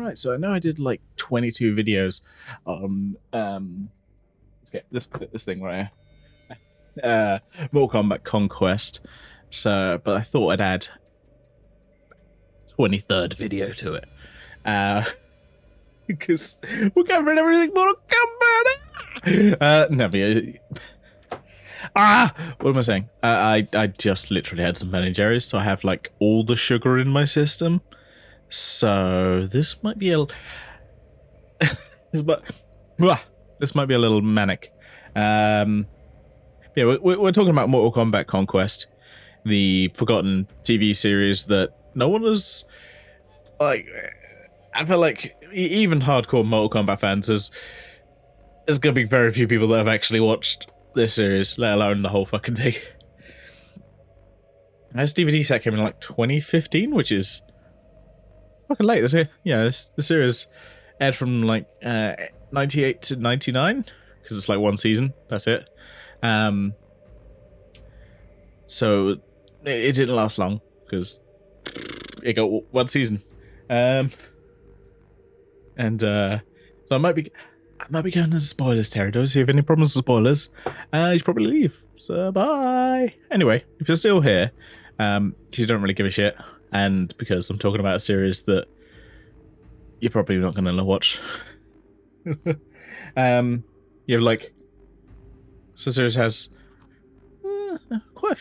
right. So I know I did like 22 videos on let's get this thing right here. Mortal Kombat Conquest. So, but I thought I'd add 23rd video to it. Because we're covering everything Mortal Kombat. No, what am I saying? I just literally had some Ben & Jerry's, so I have like all the sugar in my system. So this might be a this might be a little manic. Yeah, we're talking about Mortal Kombat Conquest, the forgotten TV series that no one has, like, I feel like even hardcore Mortal Kombat fans, there's gonna be very few people that have actually watched this series, let alone the whole fucking thing. This DVD set came in like 2015, which is fucking late. This the series aired from like 98 to 99 because it's like one season. That's it. So it didn't last long because it got one season. So I might be going into spoilers territory. So if you have any problems with spoilers, you should probably leave. So bye. Anyway, if you're still here, because you don't really give a shit, and because I'm talking about a series that you're probably not going to watch, you have like, so the series has quite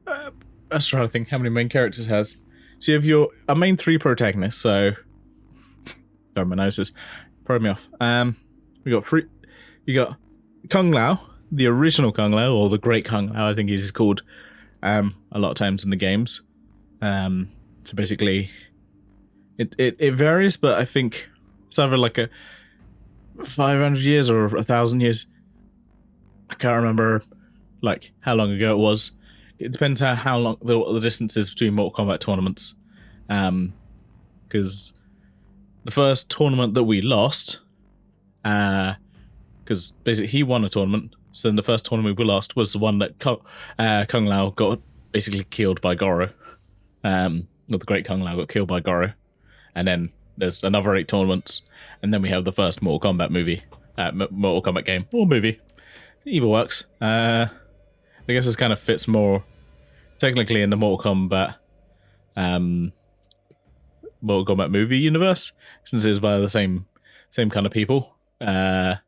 I was trying to think how many main characters it has. So you have your main three protagonists. So, sorry, my nose is throwing me off. You got Kung Lao, the original Kung Lao, or the Great Kung Lao, I think he's called a lot of times in the games. So basically, it varies, but I think it's either like a 500 years or 1,000 years. I can't remember like how long ago it was. It depends how long the distance is between Mortal Kombat tournaments. Because the first tournament that we lost, because basically he won a tournament, so then the first tournament we lost was the one that Kung Lao got basically killed by Goro. Not the Great Kung Lao got killed by Goro. And then there's another 8 tournaments, and then we have the first Mortal Kombat movie, Mortal Kombat game, or movie. Either works. I guess this kind of fits more technically in the Mortal Kombat movie universe, since it's by the same kind of people. Where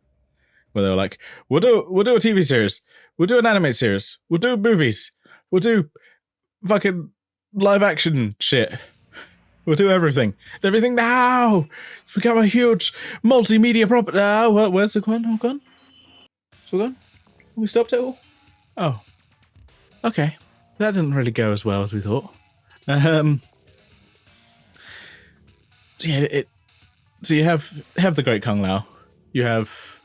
they were like, we'll do a TV series, we'll do an anime series, we'll do movies, we'll do fucking live action shit. We'll do everything. Everything now! It's become a huge multimedia property. Where's the gun? Oh, gone? Still gone? We stopped it all? Oh. Okay. That didn't really go as well as we thought. So yeah, so you have the Great Kung Lao. You have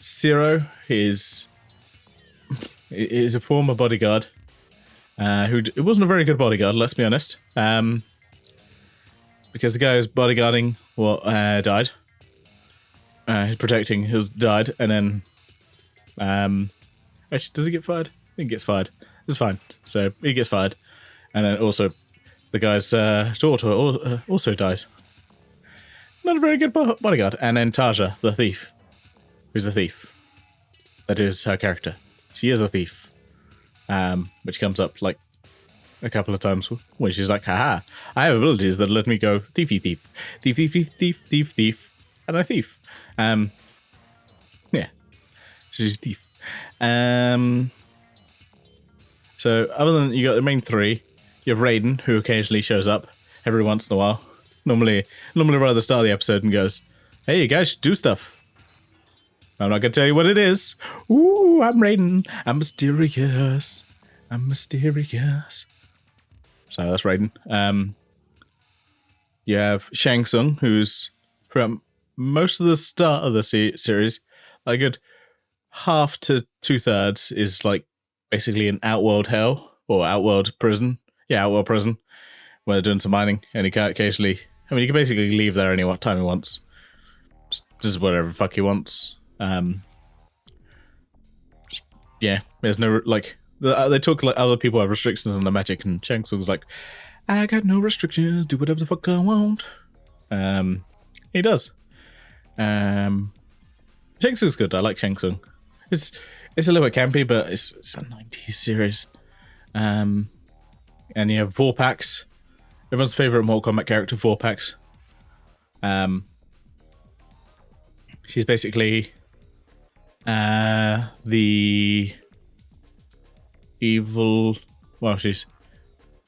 Zero, is a former bodyguard, who it wasn't a very good bodyguard, let's be honest. Because the guy who's bodyguarding died. He's protecting has died, and then actually, does he get fired? I think he gets fired. It's fine. So he gets fired, and then also the guy's daughter also dies. Not a very good bodyguard. And then Taja, the thief, who's a thief. That is her character. She is a thief, which comes up like a couple of times when she's like, haha, I have abilities that let me go thiefy thief. Thief, thief, thief, thief, thief, thief. And I thief. Yeah. She's a thief. So other than you got the main three, you have Raiden, who occasionally shows up every once in a while. Normally right at the start of the episode and goes, hey, you guys should do stuff. I'm not going to tell you what it is. Ooh, I'm Raiden. I'm mysterious. I'm mysterious. So that's Raiden. You have Shang Tsung, who's from most of the start of the series, like a good half to 2/3 is like basically an outworld hell or outworld prison. Yeah, outworld prison, where they're doing some mining, and he can occasionally, I mean, he can basically leave there any time he wants. Just whatever the fuck he wants. Yeah, there's no, like, they talk like other people have restrictions on the magic, and Shang Tsung's like, I got no restrictions, do whatever the fuck I want. He does. Shang Tsung's good. I like Shang Tsung. It's a little bit campy, but it's a 90s series. And you have Vorpax. Everyone's favorite Mortal Kombat character, Vorpax. She's basically the evil. Well, she's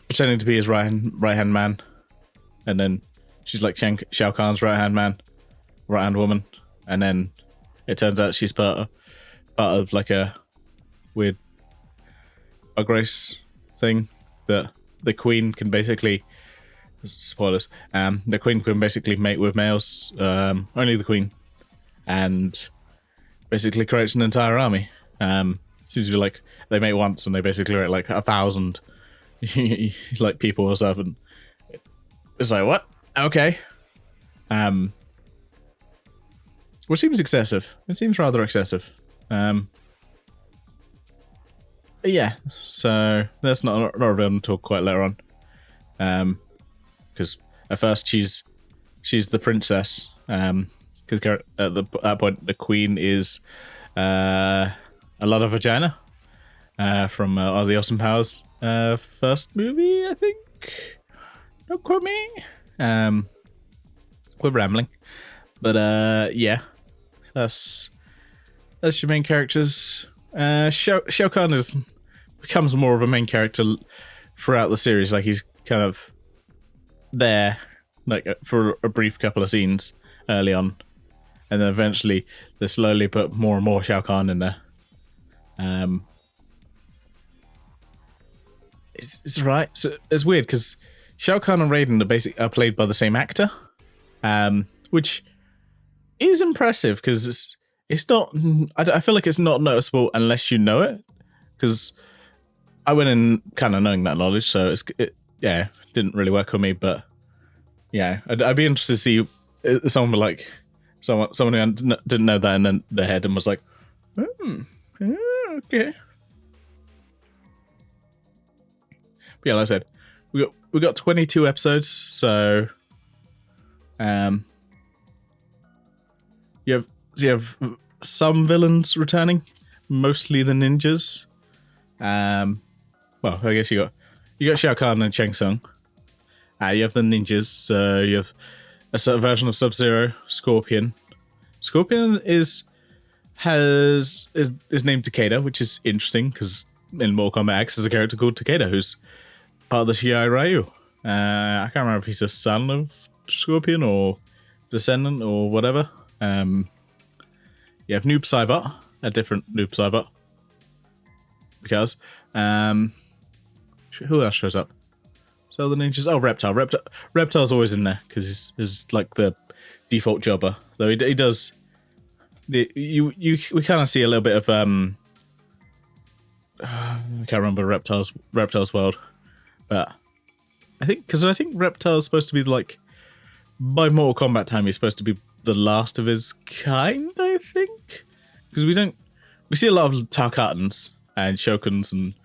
pretending to be his right hand man, and then she's like Shao Kahn's right hand woman, and then it turns out she's part of like a weird bug race thing that the queen can basically. Spoilers. The queen can basically mate with males. Only the queen, and basically creates an entire army. Seems to be like they mate once and they basically create like 1,000 like people or something. It's like what? Okay. Which seems excessive. It seems rather excessive. Yeah. So that's not relevant until quite later on. Because at first she's the princess. Because at that point the queen is a lot of vagina from All the Awesome Powers first movie, I think. Don't quote me. We're rambling, but yeah, that's your main characters. Shao Kahn becomes more of a main character throughout the series. Like he's kind of there, like for a brief couple of scenes early on, and then eventually they slowly put more and more Shao Kahn in there. It's right. So it's weird because Shao Kahn and Raiden are played by the same actor, which is impressive because it's not. I feel like it's not noticeable unless you know it. Because I went in kind of knowing that knowledge, so it didn't really work on me. But yeah, I'd be interested to see someone like someone who didn't know that in their head and was like, okay. But yeah, like I said, we got 22 episodes, so you have some villains returning, mostly the ninjas. Well, I guess you got Shao Kahn and Shang Tsung. You have the ninjas. You have a certain version of Sub-Zero, Scorpion. Scorpion is named Takeda, which is interesting because in Mortal Kombat X there's a character called Takeda who's part of the Shirai Ryu. I can't remember if he's a son of Scorpion or descendant or whatever. You have Noob Saibot, a different Noob Saibot. Because who else shows up? So the ninjas. Oh, Reptile. Reptile's always in there because he's like the default jobber. Though he does. We kind of see a little bit of I can't remember Reptile's world, but I think Reptile's supposed to be like by Mortal Kombat time he's supposed to be the last of his kind. I think because we see a lot of Tarkatans and Shokuns and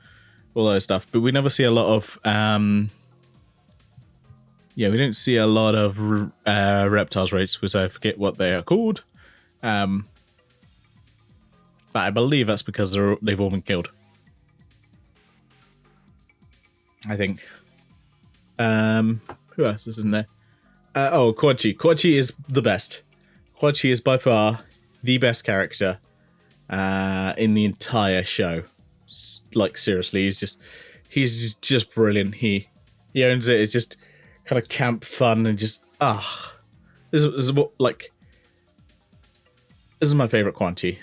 all that stuff, but we never see a lot of we don't see a lot of Reptiles rates, which I forget what they are called. But I believe that's because they've all been killed. I think. Who else is in there? Quan Chi. Quan Chi is the best. Quan Chi is by far the best character in the entire show. Like seriously, he's just brilliant. He owns it. It's just kind of camp fun and just this is my favorite Quan Chi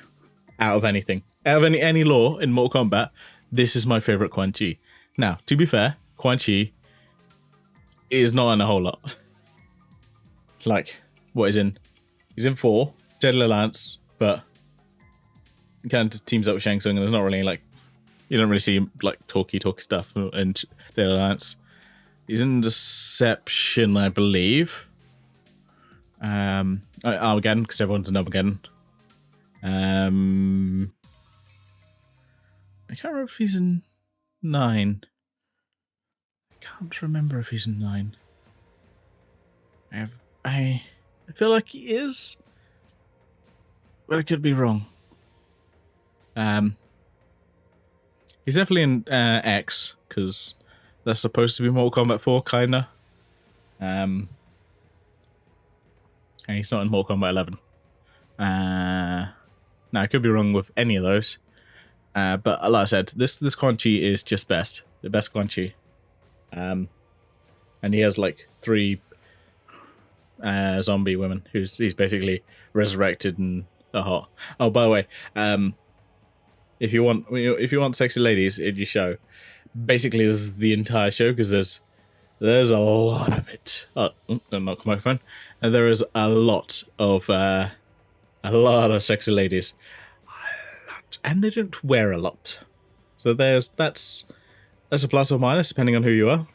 out of anything. Out of any lore in Mortal Kombat, this is my favorite Quan Chi. Now, to be fair, Quan Chi is not in a whole lot. Like, what is in? He's in 4, Deadly Alliance, but he kind of teams up with Shang Tsung, and there's not really like, you don't really see him like talky stuff in Deadly Alliance. He's in Deception, I believe. Armageddon, because everyone's in Armageddon. I can't remember if he's in 9. I can't remember if he's in 9. I feel like he is, but I could be wrong. He's definitely in X, because that's supposed to be Mortal Kombat 4, kinda. And he's not in Mortal Kombat 11. Now, I could be wrong with any of those. But like I said, this Quan Chi is just best. The best Quan Chi. And he has like 3 zombie women he's basically resurrected and are hot. Oh, by the way, if you want sexy ladies in your show, basically this is the entire show, because there's a lot of it. Oh, don't knock my phone. And there is a lot of sexy ladies, and they don't wear a lot. So that's a plus or minus depending on who you are.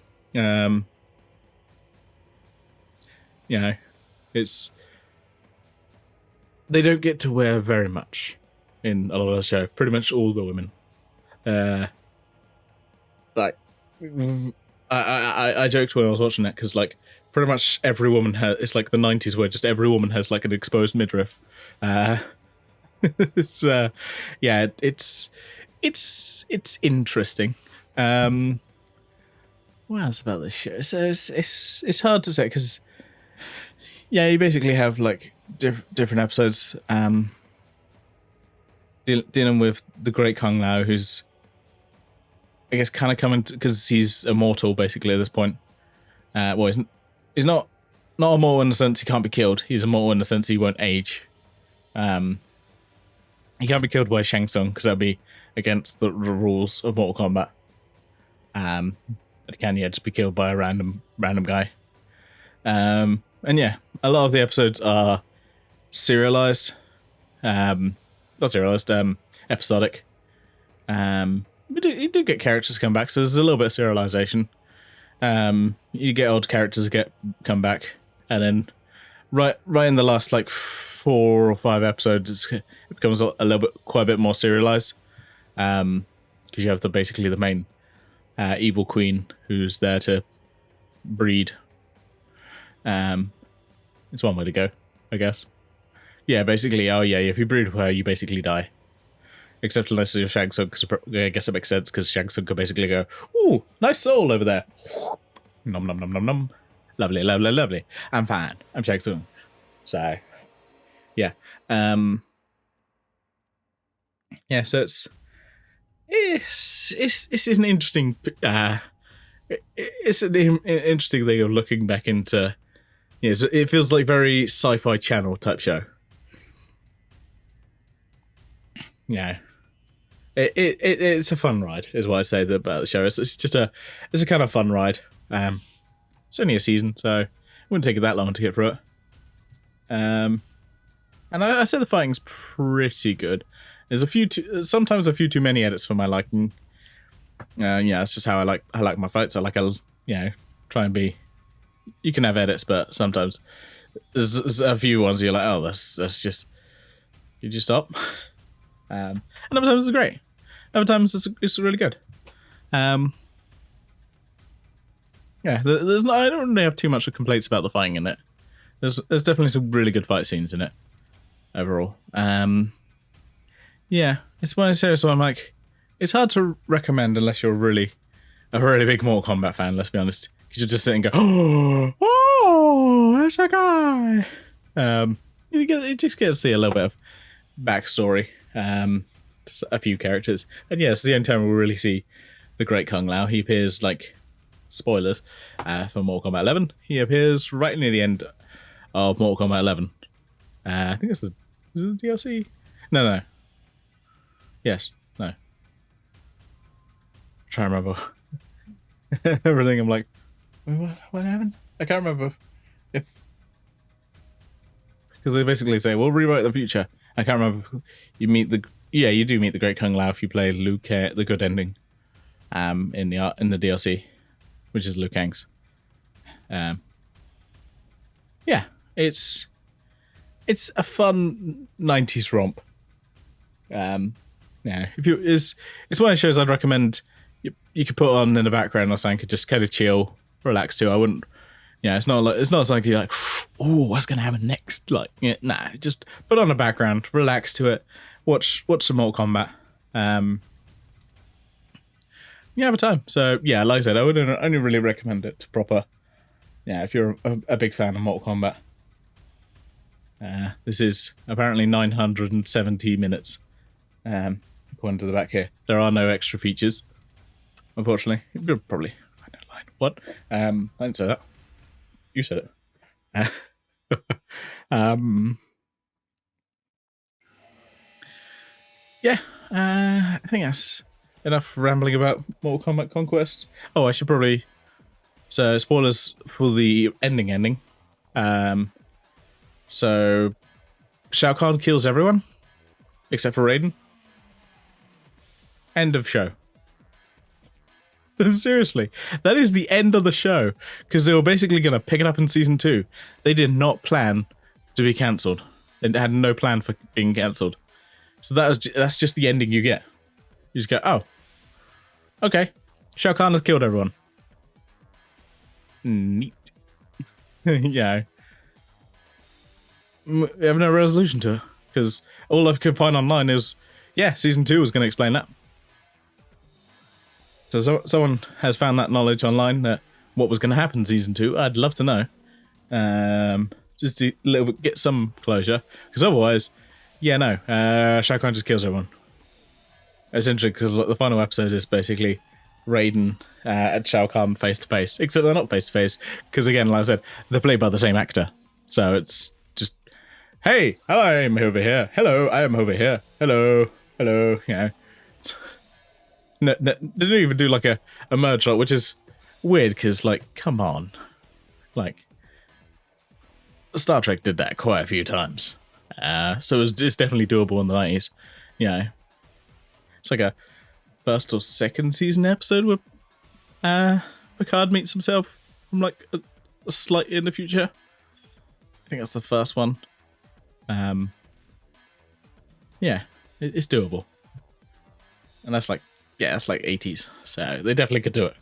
You know, they don't get to wear very much in a lot of the show. Pretty much all the women. Like, I joked when I was watching it, because like pretty much every woman has. It's like the 90s where just every woman has like an exposed midriff. It's yeah, it's interesting. What else about this show? So it's hard to say, because yeah, you basically have like different episodes dealing with the Great Kung Lao, who's, I guess, kind of coming because he's immortal basically at this point. Well, he's not immortal in the sense he can't be killed. He's immortal in the sense he won't age. He can't be killed by Shang Tsung, because that'd be against the rules of Mortal Kombat. But he can, yeah, just be killed by a random guy. And yeah, a lot of the episodes are serialized. Not serialized, episodic. You do get characters come back, so there's a little bit of serialization. You get old characters come back, and then right in the last like 4 or 5 episodes, it becomes quite a bit more serialized. Because you have basically the main evil queen who's there to breed. It's one way to go, I guess. Yeah, basically, oh yeah, if you breed with her, you basically die. Except unless you're Shang Tsung, because I guess it makes sense, because Shang Tsung could basically go, ooh, nice soul over there. Nom nom nom nom nom. Lovely, lovely, lovely. I'm fine. I'm Shang Tsung. So, yeah. Yeah, so it's an interesting it's an interesting thing of looking back into. Yeah, it feels like very Sci-Fi Channel type show. Yeah, it's a fun ride, is what I say about the show. It's a kind of fun ride. It's only a season, so it wouldn't take it that long to get through it. And I say the fighting's pretty good. There's sometimes a few too many edits for my liking. Yeah, that's just how I like my fights. I like try and be. You can have edits, but sometimes there's a few ones you're like, oh, that's just. You just stop. And other times it's great. Other times it's really good. Yeah, there's not. I don't really have too much of complaints about the fighting in it. There's definitely some really good fight scenes in it overall. Yeah, it's one of those series where I'm like, it's hard to recommend unless you're a really big Mortal Kombat fan. Let's be honest, because you'll just sit and go, oh, there's a guy. You just get to see a little bit of backstory, just a few characters, and yes, it's the only time we really see the Great Kung Lao. He appears, like, spoilers for Mortal Kombat 11. He appears right near the end of Mortal Kombat 11. I think is it the DLC? No. Yes, no. I'm trying to remember everything. I'm like, what happened? I can't remember if because they basically say, we'll rewrite the future. I can't remember. You do meet the Great Kung Lao if you play Liu Kang, the good ending, in the DLC, which is Liu Kang's. Yeah, it's a fun 90s romp. Yeah, it's one of those shows I'd recommend you could put on in the background or something, could just kind of chill, relax to. I wouldn't, Yeah, it's not something you're like, oh, what's gonna happen next? Like, yeah, nah, just put on the background, relax to it, watch some Mortal Kombat. You have a time. So yeah, like I said, I would only really recommend it to proper. Yeah, if you're a big fan of Mortal Kombat. This is apparently 970 minutes. According to the back here, there are no extra features. Unfortunately, you'll probably find that line. What? I didn't say that. You said it. Yeah, I think that's enough rambling about Mortal Kombat Conquest. Oh, I should probably... So, spoilers for the ending. So, Shao Kahn kills everyone, except for Raiden. End of show. Seriously, that is the end of the show, because they were basically going to pick it up in season 2. They did not plan to be cancelled. They had no plan for being cancelled. So that's just the ending you get. You just go, oh, okay, Shao Kahn has killed everyone. Neat. Yeah. We have no resolution to it, because all I could find online is, yeah, season 2 was going to explain that. So someone has found that knowledge online, that what was going to happen in season 2. I'd love to know. Just to get some closure, because otherwise, yeah, no, Shao Kahn just kills everyone. Essentially, because the final episode is basically Raiden and Shao Kahn face to face, except they're not face to face, because again, like I said, they're played by the same actor. So it's just, hey, I'm over here. Hello, I am over here. Hello, you know. No, they don't even do like a merge lot, which is weird because, like, come on. Like, Star Trek did that quite a few times. So it's definitely doable in the 90s. You know, it's like a first or second season episode where Picard meets himself from like a slight in the future. I think that's the first one. Yeah, it's doable. And that's like, yeah, that's like 80s. So they definitely could do it.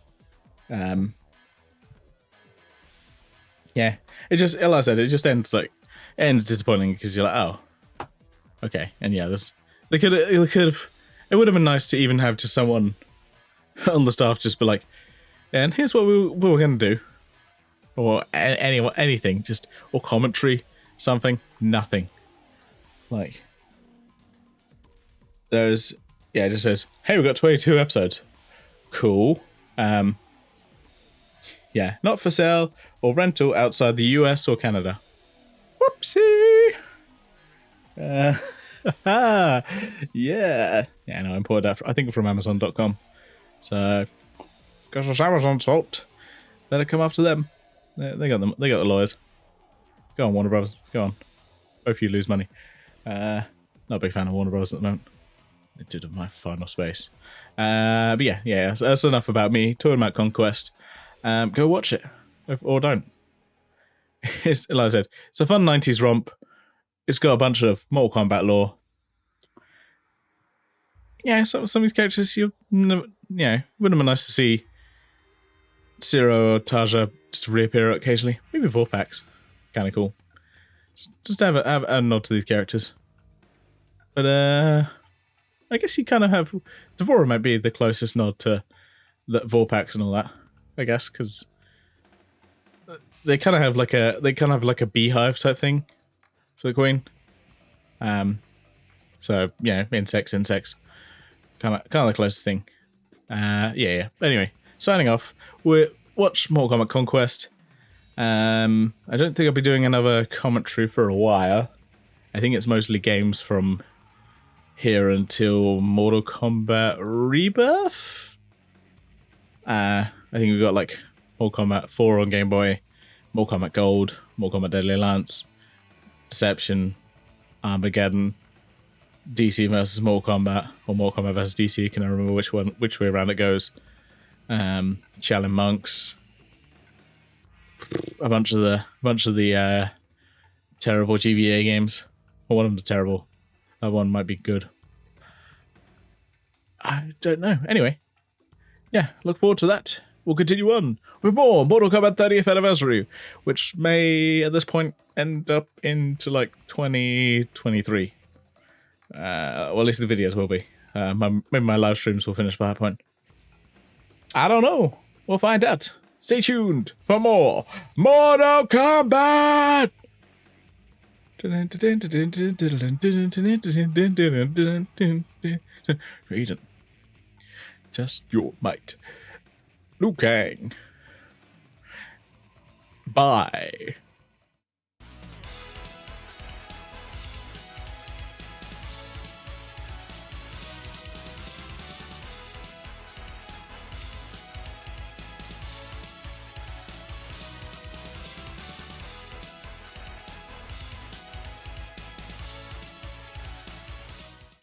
Yeah, it just, like I said, it just ends disappointing because you're like, oh, okay. And yeah, it would have been nice to even have just someone on the staff just be like, and here's what we were going to do. Or anything, just, or commentary, something, nothing. Like, it just says, hey, we've got 22 episodes. Cool. Yeah, not for sale or rental outside the US or Canada. Whoopsie. Yeah. Yeah, no, I imported that, I think from Amazon.com. So, because it's Amazon's fault, better come after them. They got them. They got the lawyers. Go on, Warner Brothers. Go on. Hope you lose money. Not a big fan of Warner Brothers at the moment. They did my Final Space. But yeah. So that's enough about me talking about Conquest. Go watch it, or don't. It's, like I said, it's a fun 90s romp. It's got a bunch of Mortal Kombat lore. Yeah, some of these characters, wouldn't have been nice to see Zero or Tarja just reappear occasionally. Maybe Vorpax. Kind of cool. Just have a nod to these characters. But I guess you kind of have... Devora might be the closest nod to Vorpax and all that, I guess, because they kind of have like a beehive type thing for the Queen. So yeah, insects, kind of the closest thing. Yeah. Anyway, signing off. We watch Mortal Kombat Conquest. I don't think I'll be doing another commentary for a while. I think it's mostly games from here until Mortal Kombat Rebirth. I think we've got like Mortal Kombat 4 on Game Boy, Mortal Kombat Gold, Mortal Kombat Deadly Alliance, Deception, Armageddon, DC versus Mortal Kombat, or Mortal Kombat versus DC. Can I remember which way around it goes? Shaolin Monks, a bunch of the terrible GBA games. Well, one of them's terrible. That one might be good. I don't know. Anyway, yeah, look forward to that. we'll continue on with more Mortal Kombat 30th anniversary, which may at this point end up into like 2023. Well, at least the videos will be. Maybe my live streams will finish by that point. I don't know. We'll find out. Stay tuned for more Mortal Kombat! Raiden. Just your might. Liu Kang. Bye.